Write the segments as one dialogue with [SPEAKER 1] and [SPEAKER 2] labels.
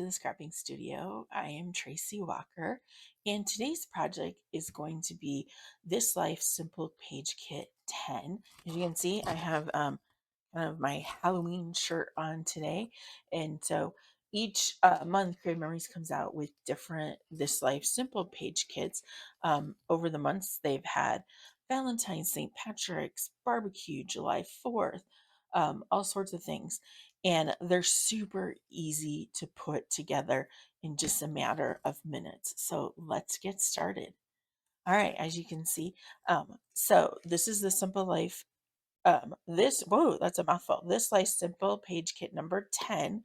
[SPEAKER 1] to the Scrapping Studio. I am Tracy Walker, and today's project is going to be This Life Simple Page Kit 10. As you can see, I have kind of my Halloween shirt on today, and so each month, Creative Memories comes out with different This Life Simple Page Kits. Over the months, they've had Valentine's, St. Patrick's, barbecue, July 4th, all sorts of things, and they're super easy to put together in just a matter of minutes. So let's get started. All right, as you can see, so this is the Simple Life. Whoa, that's a mouthful. This Life Simple Page Kit number 10,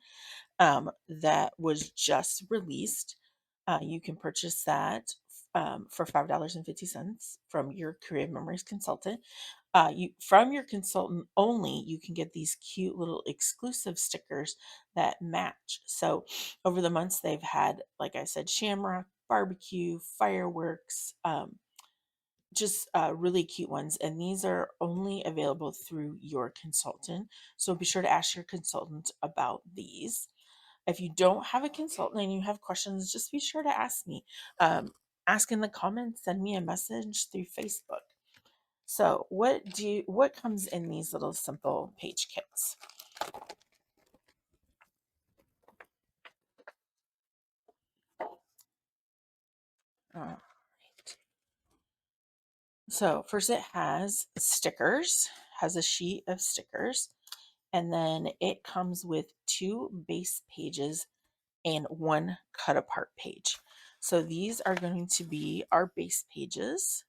[SPEAKER 1] that was just released. You can purchase that for $5.50 from your Creative Memories consultant. You from your consultant only, you can get these cute little exclusive stickers that match. So over the months, they've had, like I said, shamrock, barbecue, fireworks, just really cute ones. And these are only available through your consultant. So be sure to ask your consultant about these. If you don't have a consultant and you have questions, just be sure to ask me. Ask in the comments, send me a message through Facebook. So what comes in these little simple page kits? All right. So first it has stickers, has a sheet of stickers, and then it comes with 2 base pages and 1 cut apart page. So these are going to be our base pages,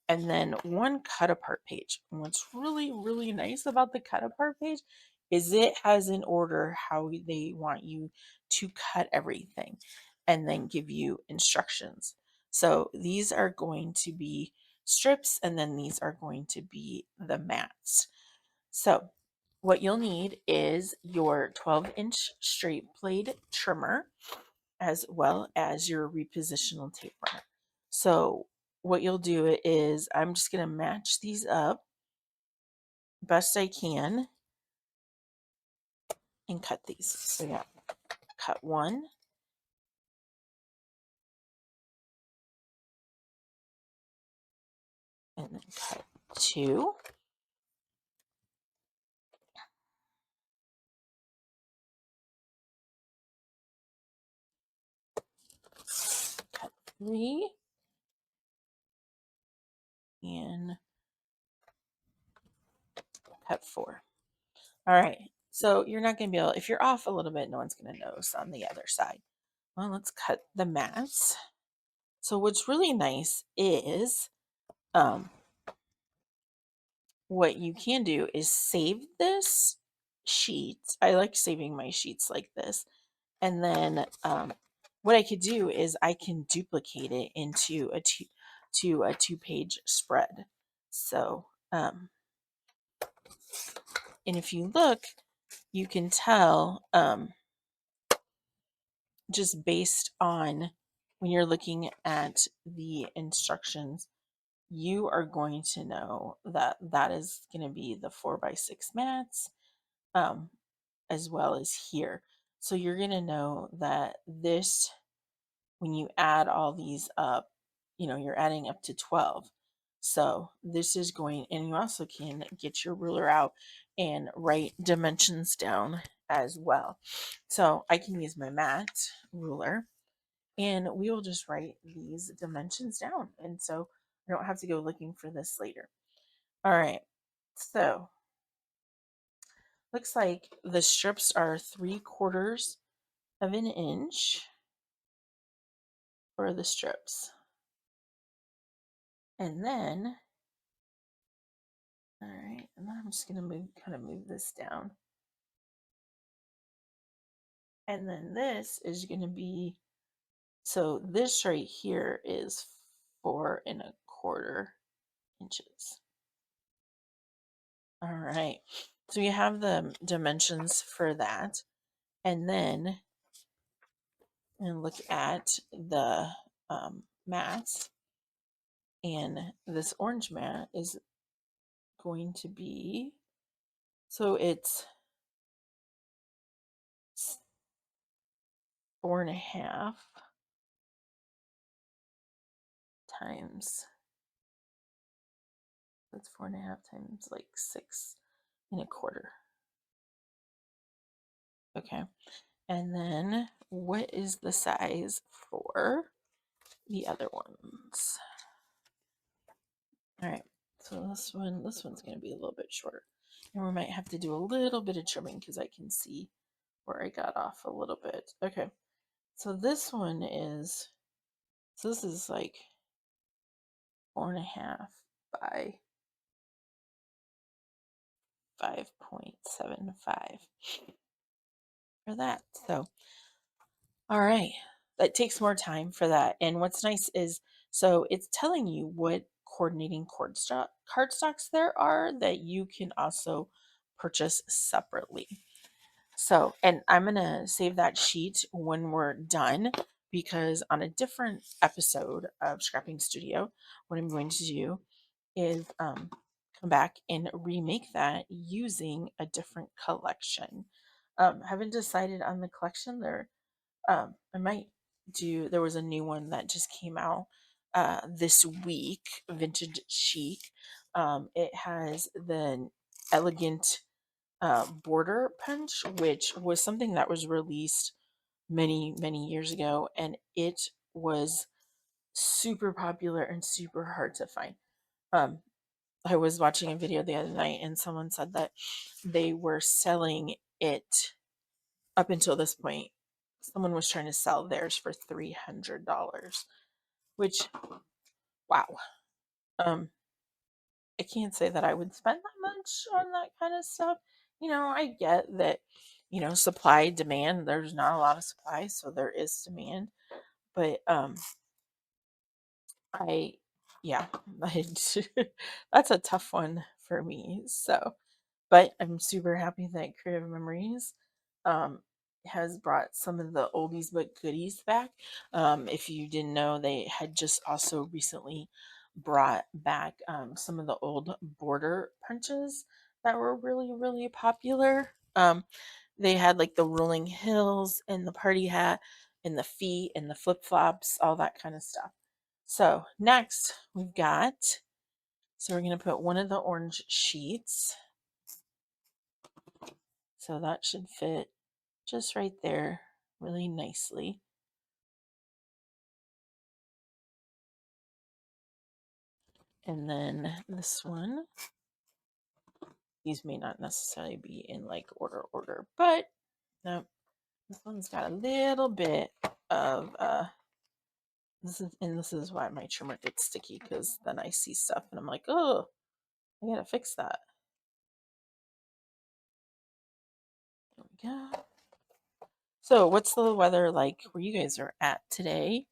[SPEAKER 1] and then 1 cut apart page. And what's really, really nice about the cut apart page is it has an order how they want you to cut everything and then give you instructions. So these are going to be strips, and then these are going to be the mats. So what you'll need is your 12-inch straight blade trimmer, as well as your repositional tape runner. So what you'll do is I'm just going to match these up best I can and cut these. So yeah, cut 1, and then cut 2, cut 3, and cut 4. All right. So you're not going to be able, if you're off a little bit, no one's going to notice on the other side. Well, let's cut the mats. So what's really nice is what you can do is save this sheet. I like saving my sheets like this. And then what I could do is I can duplicate it into a 2-page spread. So, and if you look, you can tell just based on when you're looking at the instructions, you are going to know that that is going to be the 4x6 mats, um, as well as here. So you're going to know that this, when you add all these up, you're adding up to 12. So this is going, and you also can get your ruler out and write dimensions down as well. So I can use my mat ruler, and we will just write these dimensions down. And so I don't have to go looking for this later. All right. So looks like the strips are 3/4 of an inch for the strips. And then, all right, and then I'm just going to kind of move this down. And then this is going to be, so this right here is 4¼ inches. All right. So you have the dimensions for that. And then, and look at the mats. And this orange mat is going to be, so it's 4.5 times, that's 4.5 times like 6.25. Okay. And then what is the size for the other ones? All right. So this one's going to be a little bit shorter. And we might have to do a little bit of trimming because I can see where I got off a little bit. Okay. So this is like 4.5 by 5.75 for that. So, all right. That takes more time for that. And what's nice is, so it's telling you what coordinating cardstocks there are that you can also purchase separately. So, and I'm going to save that sheet when we're done, because on a different episode of Scrapping Studio, what I'm going to do is come back and remake that using a different collection. Haven't decided on the collection there. I might do, there was a new one that just came out this week, Vintage Chic. It has the elegant border punch, which was something that was released many, many years ago, and it was super popular and super hard to find. Um, I was watching a video the other night, and someone said that they were selling it up until this point. Someone was trying to sell theirs for $300, which, wow. Um, I can't say that I would spend that much on that kind of stuff. I get that, supply demand, there's not a lot of supply, so there is demand. But I yeah, that's a tough one for me. So, but I'm super happy that Creative Memories um has brought some of the oldies but goodies back. If you didn't know, they had just also recently brought back some of the old border punches that were really, really popular. They had like the rolling hills and the party hat and the feet and the flip flops, all that kind of stuff. So next we've got, so we're going to put one of the orange sheets. So that should fit just right there really nicely. And then this one, these may not necessarily be in like order, but no, this one's got a little bit of this is why my trimmer gets sticky, because then I see stuff and I'm like, oh, I gotta fix that. There we go. So what's the weather like where you guys are at today?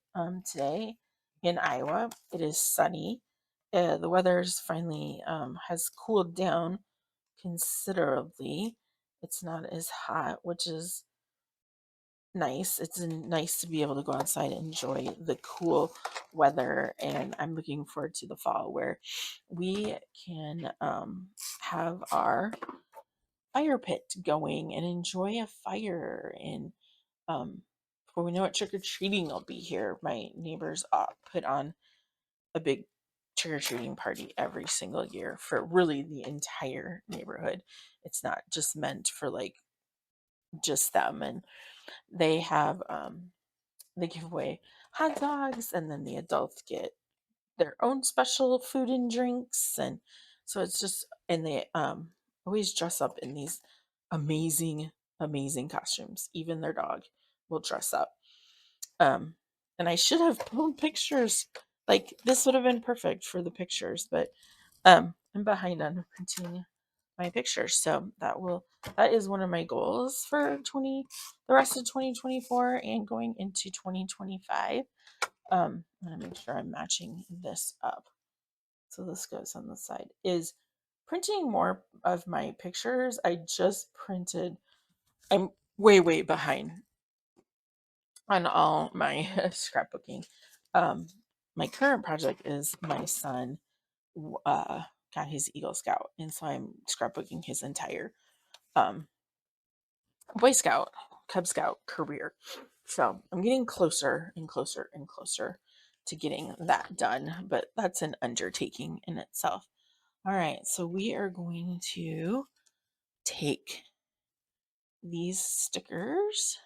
[SPEAKER 1] Today in Iowa, it is sunny. The weather's finally has cooled down considerably. It's not as hot, which is nice. It's nice to be able to go outside and enjoy the cool weather. And I'm looking forward to the fall where we can have our fire pit going and enjoy a fire. And before we know it, trick or treating will be here. My neighbors put on a big trick or treating party every single year for really the entire neighborhood. It's not just meant for like just them. And they have they give away hot dogs, and then the adults get their own special food and drinks. And so it's just, and they always dress up in these amazing, amazing costumes. Even their dog will dress up. um and I should have pulled pictures, like this would have been perfect for the pictures, but I'm behind on printing my pictures. So that is one of my goals for the rest of 2024 and going into 2025. I'm gonna make sure I'm matching this up. So this goes on the side. Is printing more of my pictures. I just printed, I'm way, way behind on all my scrapbooking. Um, my current project is my son uh, got his Eagle Scout, and so I'm scrapbooking his entire um, Boy Scout Cub Scout career. So I'm getting closer and closer and closer to getting that done, but that's an undertaking in itself. All right, so we are going to take these stickers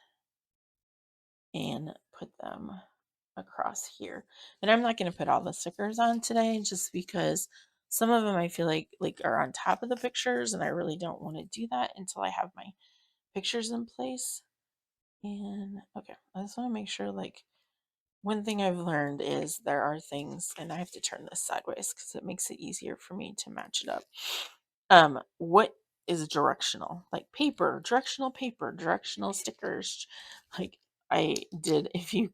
[SPEAKER 1] and put them across here. And I'm not going to put all the stickers on today just because some of them I feel like are on top of the pictures and I really don't want to do that until I have my pictures in place. And okay, I just want to make sure, like, one thing I've learned is there are things, and I have to turn this sideways because it makes it easier for me to match it up. What is directional? Like paper, directional stickers. Like I did, if you,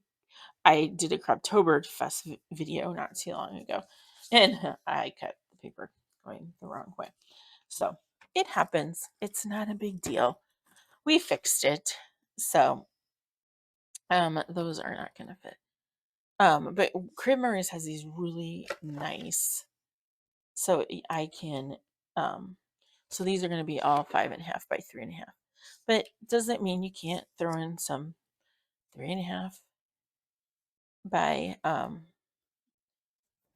[SPEAKER 1] I did a Craptoberfest video not too long ago, and I cut the paper going the wrong way. So it happens. It's not a big deal. We fixed it. So those are not going to fit. But Crib Murray's has these really nice, so I can, so these are going to be all 5.5 by 3.5, but doesn't mean you can't throw in some 3.5 by,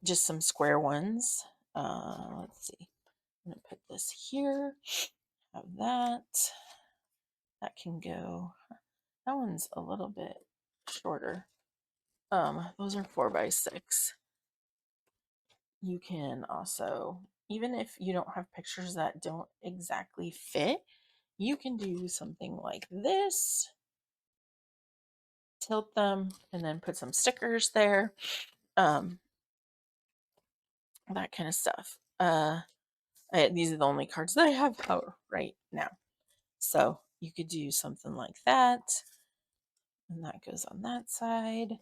[SPEAKER 1] just some square ones. Let's see, I'm going to put this here, have that, that can go, that one's a little bit shorter. Those are 4 by 6. You can also, even if you don't have pictures that don't exactly fit, you can do something like this, tilt them, and then put some stickers there, um, that kind of stuff. These are the only cards that I have out right now. So you could do something like that, and that goes on that side.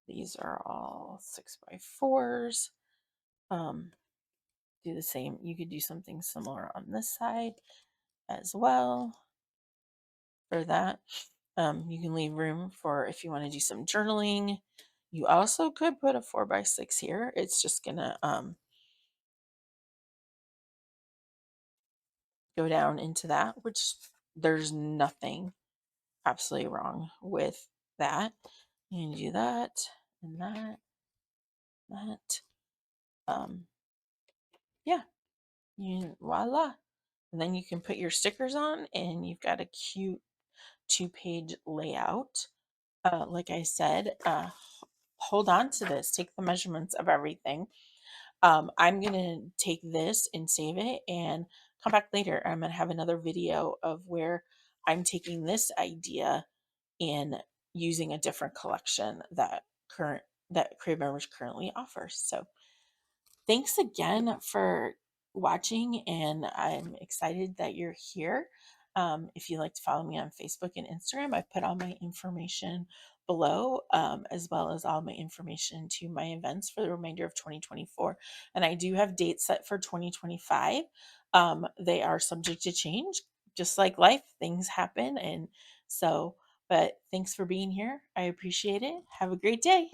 [SPEAKER 1] These are all 6 by 4s. Do the same. You could do something similar on this side as well for that. You can leave room for if you want to do some journaling. You also could put a 4 by 6 here. It's just gonna go down into that, which there's nothing absolutely wrong with that. You can do that and that. Um, yeah, voila. And then you can put your stickers on, and you've got a cute 2-page layout. Like I said, hold on to this. Take the measurements of everything. I'm going to take this and save it and come back later. I'm going to have another video of where I'm taking this idea and using a different collection that Crave Members currently offers. So thanks again for watching, and I'm excited that you're here. If you'd like to follow me on Facebook and Instagram, I put all my information below, as well as all my information to my events for the remainder of 2024. And I do have dates set for 2025. They are subject to change, just like life, things happen. And so, but thanks for being here. I appreciate it. Have a great day.